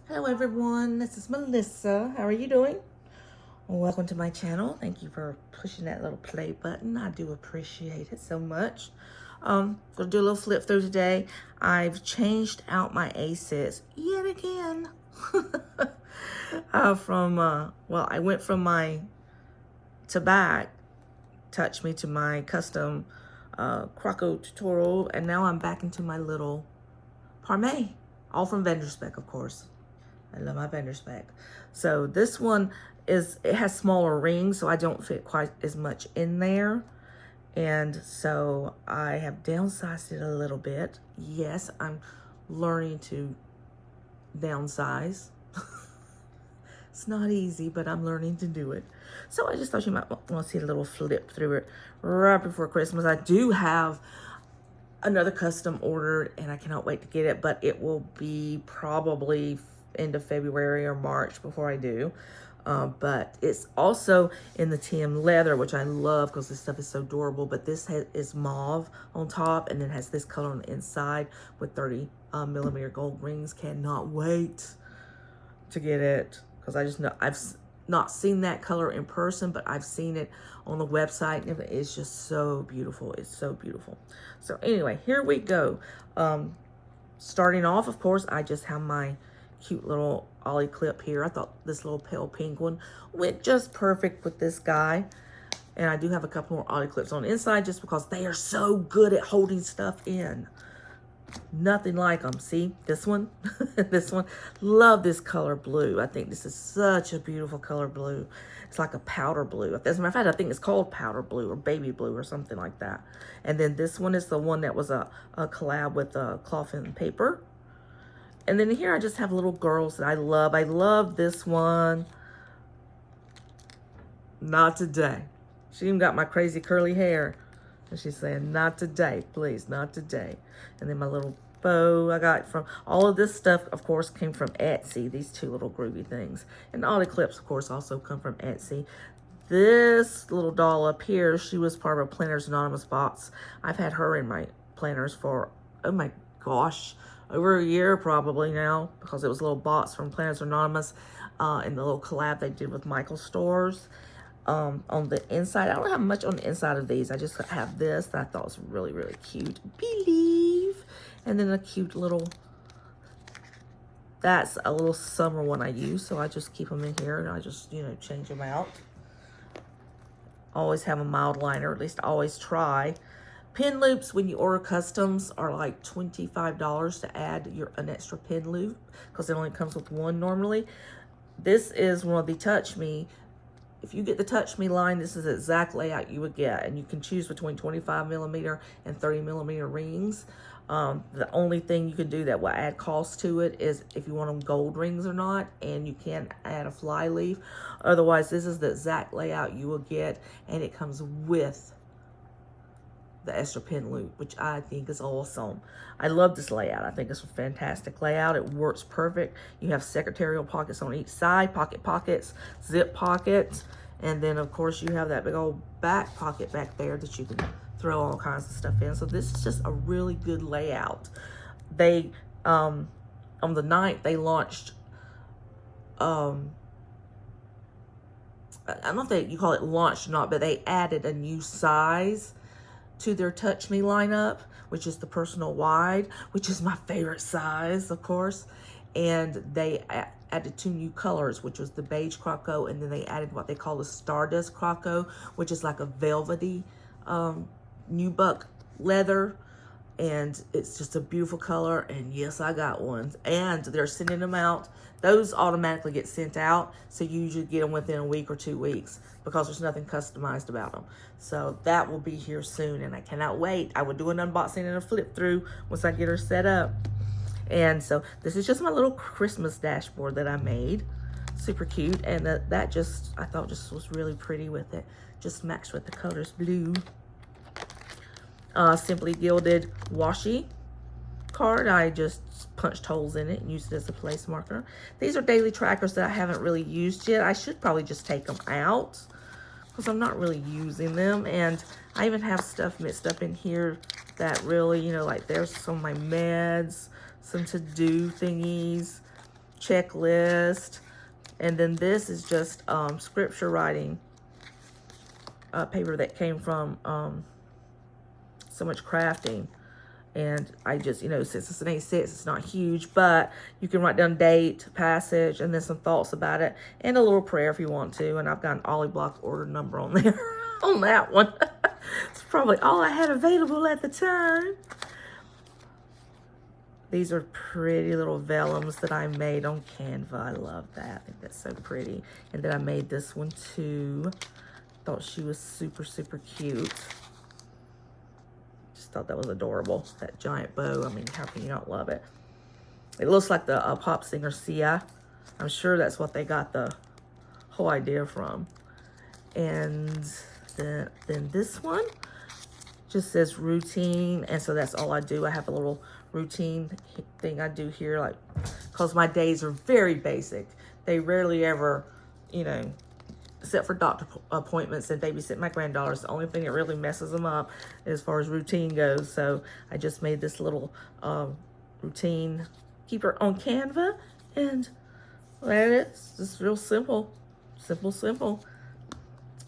Hello everyone, this is Melissa. How are you doing? Welcome to my channel. Thank you for pushing that little play button. I do appreciate it so much. Gonna do a little flip through today. I've changed out my aces yet again. Well, I went from my Tabak Touch Me to my custom Croco tutorial, and now I'm back into my little Parme, all from vendor spec, of course. I love my vendor spec. So this one it has smaller rings, so I don't fit quite as much in there. And so I have downsized it a little bit. Yes, I'm learning to downsize. It's not easy, but I'm learning to do it. So I just thought you might want to see a little flip through it right before Christmas. I do have another custom ordered, and I cannot wait to get it, but it will be probably end of February or March before I do. But it's also in the TM leather, which I love because this stuff is so durable. But this is mauve on top, and then has this color on the inside with 30 millimeter gold rings. Cannot wait to get it because I just know I've not seen that color in person, but I've seen it on the website, and it's just so beautiful. It's so beautiful. So anyway, here we go. Starting off, of course, I just have my cute little ollie clip here. I thought this little pale pink one went just perfect with this guy. And I do have a couple more ollie clips on the inside just because they are so good at holding stuff in. Nothing like them. See, this one, this one. Love this color blue. I think this is such a beautiful color blue. It's like a powder blue. As a matter of fact, I think it's called powder blue or baby blue or something like that. And then this one is the one that was a collab with cloth and paper. And then here I just have little girls that I love. I love this one. Not today. She even got my crazy curly hair. And she's saying, not today, please, not today. And then my little bow I got from, all of this stuff, of course, came from Etsy, these two little groovy things. And all the clips, of course, also come from Etsy. This little doll up here, she was part of a Planners Anonymous box. I've had her in my planners for, oh my gosh, over a year probably now, because it was a little box from Planners Anonymous and the little collab they did with Michael Stores. On the inside, I don't have much on the inside of these. I just have this that I thought was really, really cute. Believe. And then a cute little, that's a little summer one I use. So I just keep them in here and I just, you know, change them out. Always have a mild liner, at least always try. Pin loops, when you order customs, are like $25 to add an extra pin loop because it only comes with one normally. This is one of the Touch Me. If you get the Touch Me line, this is the exact layout you would get, and you can choose between 25 millimeter and 30 millimeter rings. The only thing you can do that will add cost to it is if you want them gold rings or not, and you can add a fly leaf. Otherwise, this is the exact layout you will get, and it comes with the extra pin loop, which I think is awesome. I love this layout. I think it's a fantastic layout. It works perfect. You have secretarial pockets on each side, pockets, zip pockets, and then of course you have that big old back pocket back there that you can throw all kinds of stuff in. So this is just a really good layout. They on the 9th they launched I don't know if you call it launched or not, but they added a new size to their Touch Me lineup, which is the personal wide, which is my favorite size, of course. And they added 2 new colors, which was the beige Croco, and then they added what they call the Stardust Croco, which is like a velvety nubuck leather. And it's just a beautiful color, and yes, I got one. And they're sending them out. Those automatically get sent out, so you usually get them within a week or 2 weeks because there's nothing customized about them. So that will be here soon, and I cannot wait. I will do an unboxing and a flip through once I get her set up. And so this is just my little Christmas dashboard that I made. Super cute, and that just, I thought just was really pretty with it. Just matched with the colors blue. Simply Gilded washi card. I just punched holes in it and used it as a place marker. These are daily trackers that I haven't really used yet. I should probably just take them out because I'm not really using them. And I even have stuff mixed up in here that really, you know, like there's some of my meds, some to-do thingies, checklist. And then this is just scripture writing paper that came from So Much Crafting. And I just, you know, since it's an A6, it's not huge, but you can write down date, passage, and then some thoughts about it, and a little prayer if you want to. And I've got an Ollie Block order number on there, on that one. It's probably all I had available at the time. These are pretty little vellums that I made on Canva. I love that. I think that's so pretty. And then I made this one too. Thought she was super, super cute. Just thought that was adorable. That giant bow. I mean, how can you not love it? It looks like the pop singer Sia. I'm sure that's what they got the whole idea from. And then this one just says routine. And so that's all I do. I have a little routine thing I do here, like, because my days are very basic. They rarely ever, you know, except for doctor appointments and babysitting my granddaughters, the only thing that really messes them up as far as routine goes. So I just made this little routine keeper on Canva, and there it is. Just real simple. Simple.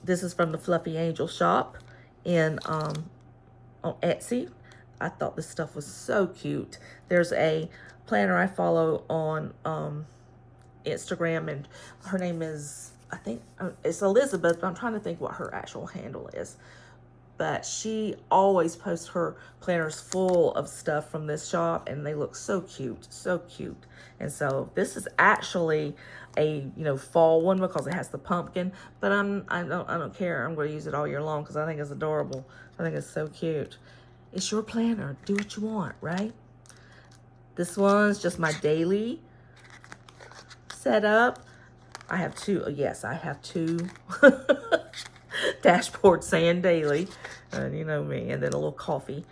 This is from the Fluffy Angel shop in on Etsy. I thought this stuff was so cute. There's a planner I follow on Instagram, and her name is, I think, it's Elizabeth, but I'm trying to think what her actual handle is. But she always posts her planners full of stuff from this shop, and they look so cute, so cute. And so this is actually a, you know, fall one because it has the pumpkin, but I don't care. I'm going to use it all year long because I think it's adorable. I think it's so cute. It's your planner. Do what you want, right? This one's just my daily setup. I have two. Yes, I have two dashboard saying daily. You know me. And then a little coffee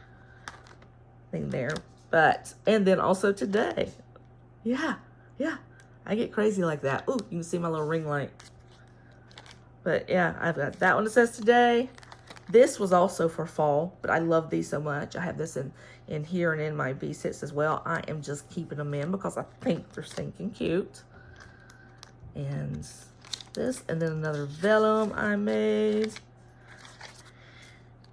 thing there. But, and then also today. Yeah. I get crazy like that. Ooh, you can see my little ring light. But yeah, I've got that one that says today. This was also for fall, but I love these so much. I have this in here and in my V6 as well. I am just keeping them in because I think they're stinking cute. And this, and then another vellum I made.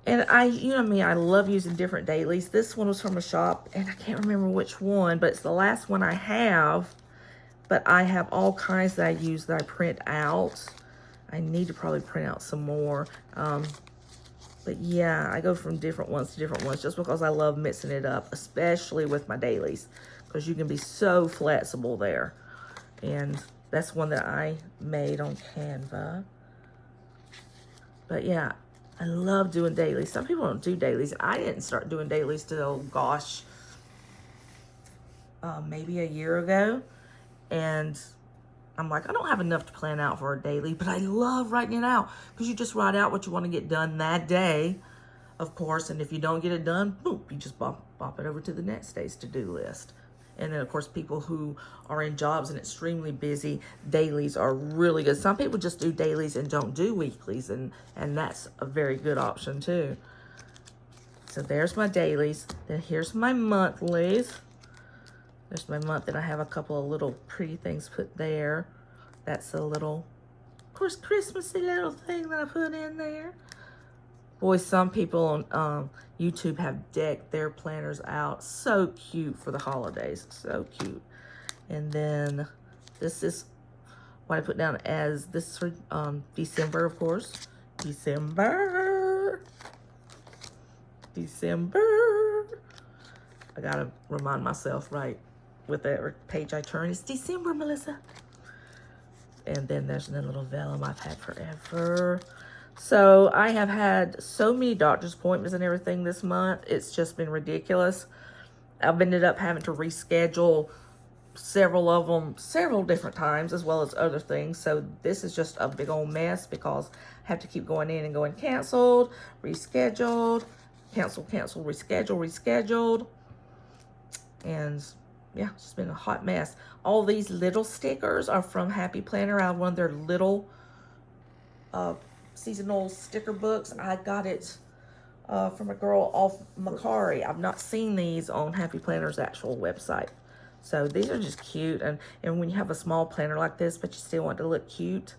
And you know me, I love using different dailies. This one was from a shop, and I can't remember which one, but it's the last one I have. But I have all kinds that I use that I print out. I need to probably print out some more. But yeah, I go from different ones to different ones just because I love mixing it up, especially with my dailies, because you can be so flexible there. And that's one that I made on Canva. But yeah, I love doing dailies. Some people don't do dailies. I didn't start doing dailies till, gosh, maybe a year ago. And I'm like, I don't have enough to plan out for a daily, but I love writing it out because you just write out what you want to get done that day, of course. And if you don't get it done, boom, you just bop it over to the next day's to-do list. And then, of course, people who are in jobs and extremely busy, dailies are really good. Some people just do dailies and don't do weeklies, and that's a very good option too. So there's my dailies. Then here's my monthlies. There's my month, and I have a couple of little pretty things put there. That's a little, of course, Christmassy little thing that I put in there. Boy, some people on YouTube have decked their planners out. So cute for the holidays. So cute. And then this is what I put down as, this is for December, of course. December. I gotta remind myself, right, with every page I turn, it's December, Melissa. And then there's another little vellum I've had forever. So I have had so many doctor's appointments and everything this month. It's just been ridiculous. I've ended up having to reschedule several of them several different times, as well as other things. So this is just a big old mess because I have to keep going in and going canceled, rescheduled, cancel, rescheduled. And yeah, it's just been a hot mess. All these little stickers are from Happy Planner. I have one of their little seasonal sticker books. I got it from a girl off Macari. I've not seen these on Happy Planner's actual website. So these are just cute. And when you have a small planner like this, but you still want to look cute,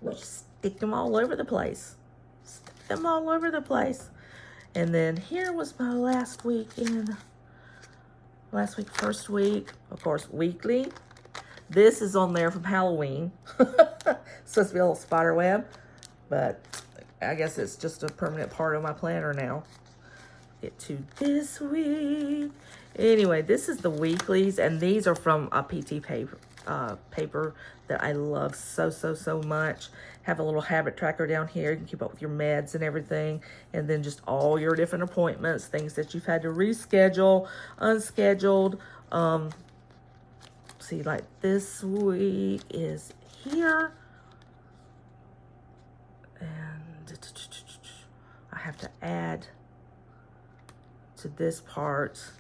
you just stick them all over the place. Stick them all over the place. And then here was my last week, first week, of course, weekly. This is on there from Halloween. Supposed to be a little spider web, but I guess it's just a permanent part of my planner now. Get to this week. Anyway, this is the weeklies, and these are from a PT paper that I love so much. Have a little habit tracker down here. You can keep up with your meds and everything, and then just all your different appointments, things that you've had to reschedule, unscheduled. See, like this week is here, and I have to add to this part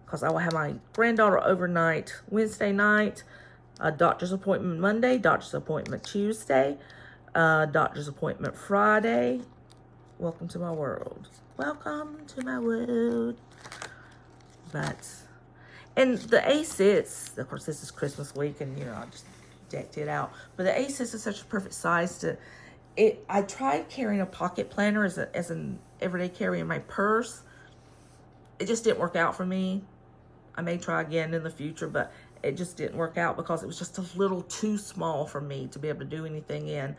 because I will have my granddaughter overnight Wednesday night, a doctor's appointment Monday, doctor's appointment Tuesday, doctor's appointment Friday. Welcome to my world. Welcome to my world. And the A6, of course, this is Christmas week, and, I just decked it out. But the A6 is such a perfect size to it. I tried carrying a pocket planner as an everyday carry in my purse. It just didn't work out for me. I may try again in the future, but it just didn't work out because it was just a little too small for me to be able to do anything in.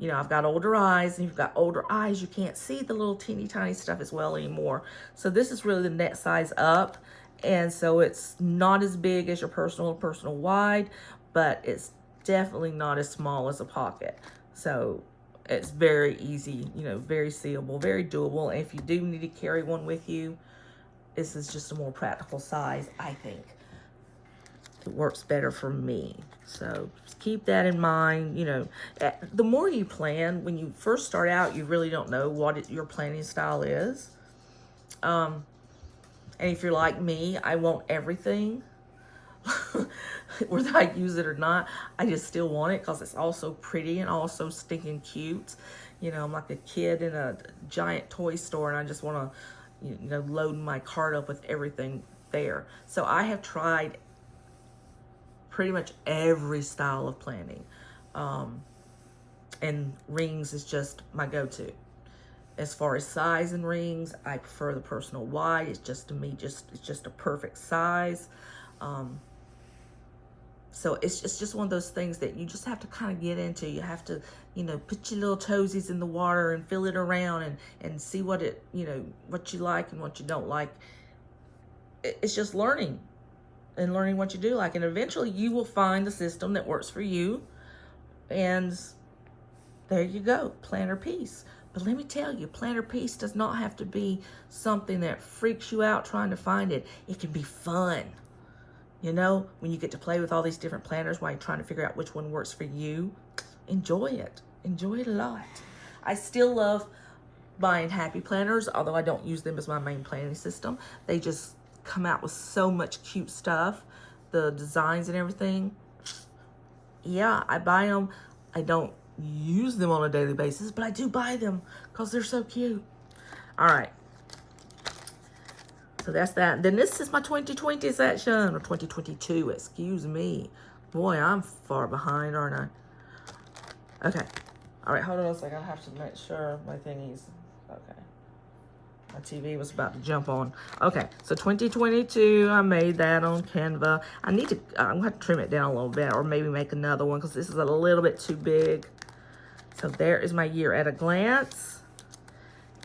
I've got older eyes, and you've got older eyes. You can't see the little teeny tiny stuff as well anymore. So this is really the next size up. And so it's not as big as your personal wide, but it's definitely not as small as a pocket. So it's very easy, very seeable, very doable. And if you do need to carry one with you, this is just a more practical size, I think. It works better for me. So just keep that in mind. The more you plan, when you first start out, you really don't know what your planning style is. And if you're like me, I want everything. Whether I use it or not, I just still want it because it's all so pretty and all so stinking cute. I'm like a kid in a giant toy store, and I just want to, load my cart up with everything there. So I have tried pretty much every style of planning. And rings is just my go-to. As far as size and rings, I prefer the personal wide. It's just, to me, it's just a perfect size. So it's just one of those things that you just have to kind of get into. You have to, put your little toesies in the water and feel it around and see what what you like and what you don't like. It's just learning and learning what you do like. And eventually you will find the system that works for you. And there you go, planner piece. But let me tell you, planner piece does not have to be something that freaks you out trying to find it. It can be fun. When you get to play with all these different planners while you're trying to figure out which one works for you, enjoy it. Enjoy it a lot. I still love buying happy planners, although I don't use them as my main planning system. They just come out with so much cute stuff, the designs and everything. Yeah, I buy them. I don't use them on a daily basis, but I do buy them because they're so cute. All right. So that's that. Then this is my 2020 section, or 2022, excuse me. Boy, I'm far behind, aren't I? Okay. All right, hold on a second. I have to make sure my thingy's okay. My TV was about to jump on. Okay, so 2022, I made that on Canva. I'm going to have to trim it down a little bit, or maybe make another one because this is a little bit too big. So there is my year at a glance.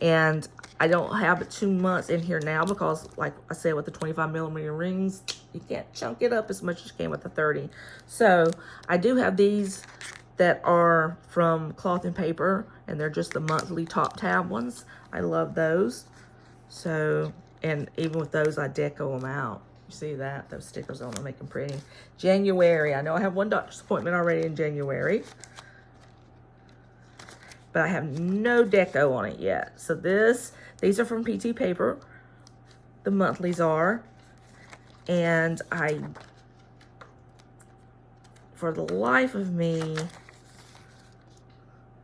And I don't have it 2 months in here now because, like I said, with the 25mm rings, you can't chunk it up as much as you can with the 30. So I do have these that are from Cloth and Paper, and they're just the monthly top tab ones. I love those. So, and even with those, I deco them out. You see that? Those stickers on them make them pretty. January. I know I have one doctor's appointment already in January, but I have no deco on it yet. So these are from PT Paper. The monthlies are. And for the life of me,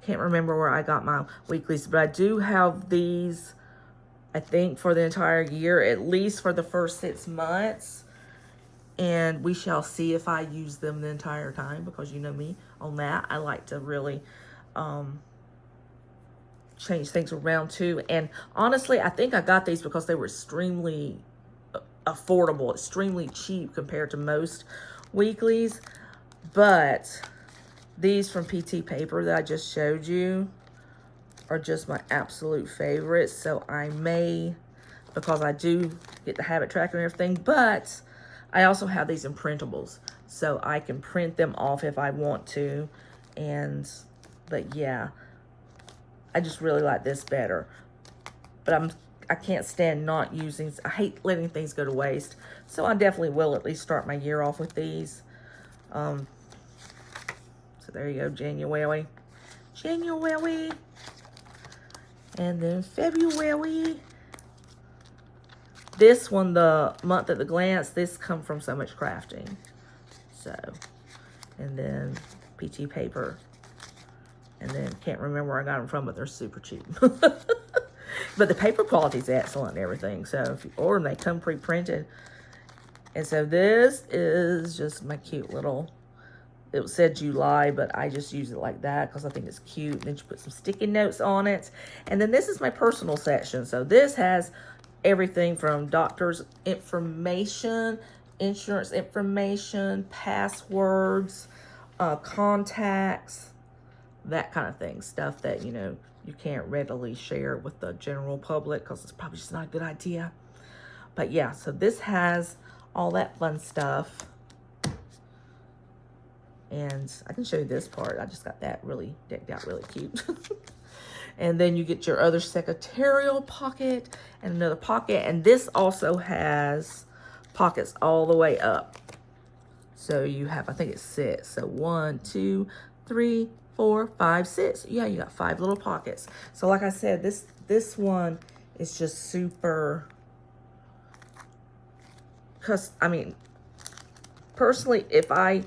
can't remember where I got my weeklies, but I do have these, I think, for the entire year, at least for the first 6 months. and we shall see if I use them the entire time, because you know me on that. I like to really change things around too. And honestly, I think I got these because they were extremely affordable, extremely cheap compared to most weeklies. But these from PT Paper that I just showed you are just my absolute favorites. So I may, because I do get the habit tracker and everything, but I also have these in printables, so I can print them off if I want to. But yeah, I just really like this better. But I can't stand not using, I hate letting things go to waste. So I definitely will at least start my year off with these. So there you go, January. And then February. This one, the month at the glance, this come from So Much Crafting. So, and then PT Paper. And then can't remember where I got them from, but they're super cheap. But the paper quality is excellent and everything. So if you order them, they come pre-printed. And so this is just my cute little, it said July, but I just use it like that because I think it's cute. And then you put some sticky notes on it. And then this is my personal section. So this has everything from doctor's information, insurance information, passwords, contacts, that kind of thing. Stuff that, you know, you can't readily share with the general public because it's probably just not a good idea. But yeah, so this has all that fun stuff. And I can show you this part. I just got that really decked out, really cute. And then you get your other secretarial pocket and another pocket. And this also has pockets all the way up. So you have, I think it's 6. So 1, 2, 3, 4, 5, 6. Yeah, you got 5 little pockets. So like I said, this one is just super, because I mean, personally, if I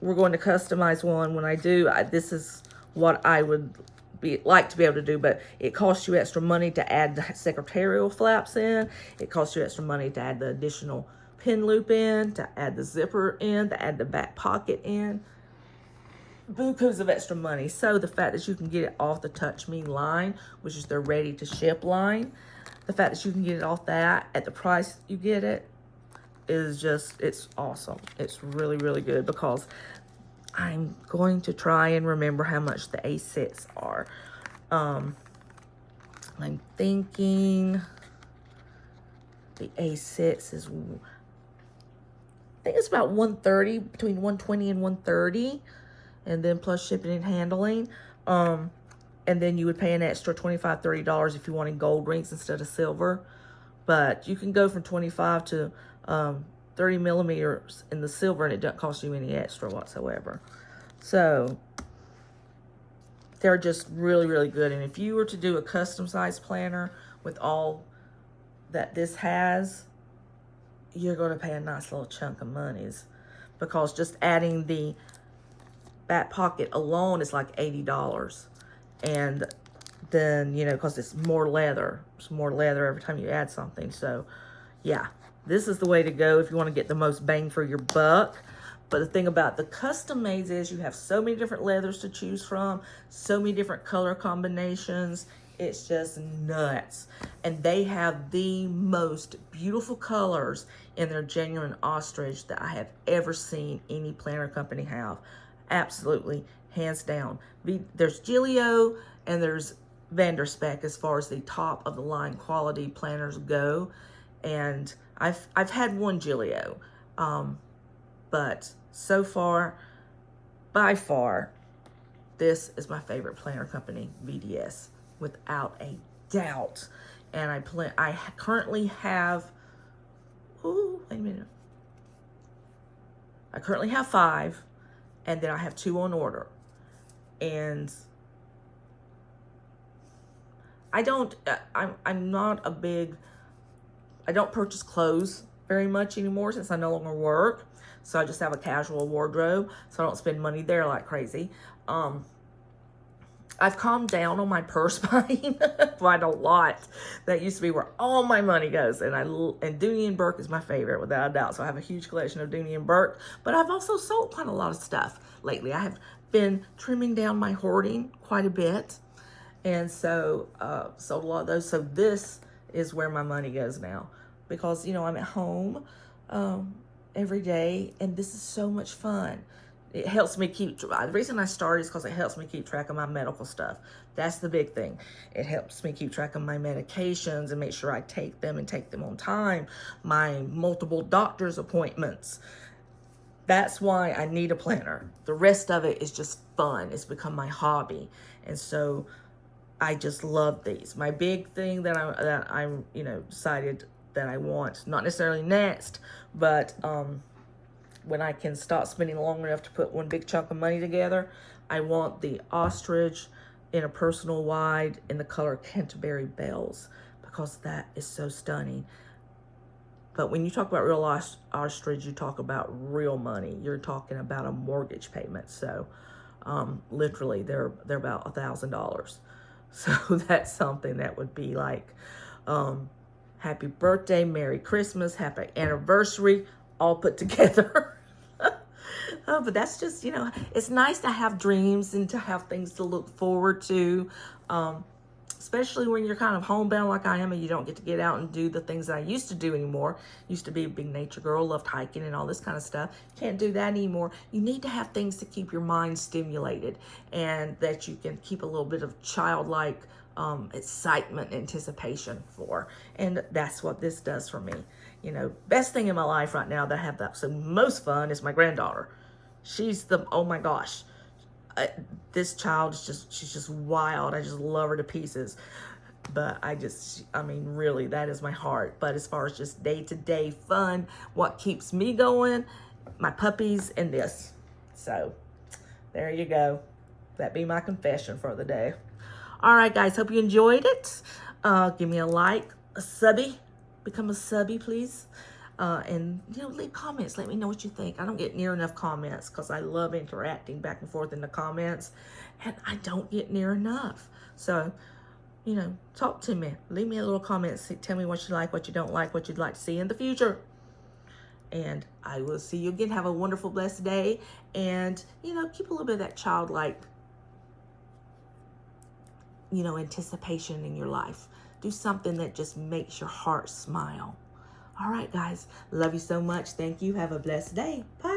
were going to customize one, when I do, this is what I would like to be able to do, but it costs you extra money to add the secretarial flaps in. It costs you extra money to add the additional pin loop in, to add the zipper in, to add the back pocket in. Bukus of extra money. So the fact that you can get it off the Touch Me line, which is their ready to ship line, the fact that you can get it off that at the price you get it is just, it's awesome. It's really, really good, because I'm going to try and remember how much the A6 are. I'm thinking the A6 is, I think it's about 130, between 120 and 130, and then plus shipping and handling. And then you would pay an extra $25, $30 if you wanted gold rings instead of silver. But you can go from 25 to 30 millimeters in the silver, and it doesn't cost you any extra whatsoever. So they're just really, really good. And if you were to do a custom size planner with all that this has, you're going to pay a nice little chunk of monies, because just adding the back pocket alone is like $80. And then, you know, because it's more leather. It's more leather every time you add something. So yeah, this is the way to go if you want to get the most bang for your buck. But the thing about the custom mades is you have so many different leathers to choose from, so many different color combinations. It's just nuts. And they have the most beautiful colors in their genuine ostrich that I have ever seen any planner company have. Absolutely, hands down. There's Gilio and there's Spek as far as the top of the line quality planners go. And I've had one Gilio, but so far, by far, this is my favorite planner company, VDS, without a doubt. And I currently have, ooh, wait a minute. I currently have 5, and then I have 2 on order. And I'm not a big, I don't purchase clothes very much anymore since I no longer work. So I just have a casual wardrobe, so I don't spend money there like crazy. I've calmed down on my purse buying quite a lot. That used to be where all my money goes. And Dooney and Burke is my favorite, without a doubt. So I have a huge collection of Dooney and Burke. But I've also sold quite a lot of stuff lately. I have been trimming down my hoarding quite a bit. And so sold a lot of those. So this is where my money goes now. Because, you know, I'm at home every day. And this is so much fun. It helps me keep, the reason I started is because it helps me keep track of my medical stuff. That's the big thing. It helps me keep track of my medications and make sure I take them and take them on time. My multiple doctor's appointments. That's why I need a planner. The rest of it is just fun. It's become my hobby. And so I just love these. My big thing that I'm you know, decided that I want, not necessarily next, but when I can stop spending long enough to put one big chunk of money together, I want the ostrich in a personal wide in the color Canterbury Bells, because that is so stunning. But when you talk about real ostrich, you talk about real money. You're talking about a mortgage payment. So literally they're about $1,000. So that's something that would be like happy birthday, Merry Christmas, happy anniversary, all put together. But that's just, you know, it's nice to have dreams and to have things to look forward to, especially when you're kind of homebound like I am and you don't get out and do the things that I used to do anymore. Used to be a big nature girl, loved hiking and all this kind of stuff. Can't do that anymore. You need to have things to keep your mind stimulated and that you can keep a little bit of childlike excitement, anticipation for. And that's what this does for me. You know, best thing in my life right now that I have the absolute most fun is my granddaughter. She's the, oh my gosh, this child is just, she's just wild. I just love her to pieces. But I mean, really, that is my heart. But as far as just day-to-day fun, what keeps me going, my puppies and this. So there you go. That be my confession for the day. All right, guys, hope you enjoyed it. Give me a like, a subby. Become a subby, please. And, you know, leave comments. Let me know what you think. I don't get near enough comments because I love interacting back and forth in the comments. And I don't get near enough. So, you know, talk to me. Leave me a little comment. Tell me what you like, what you don't like, what you'd like to see in the future. And I will see you again. Have a wonderful, blessed day. And, you know, keep a little bit of that childlike, you know, anticipation in your life. Do something that just makes your heart smile. All right, guys. Love you so much. Thank you. Have a blessed day. Bye.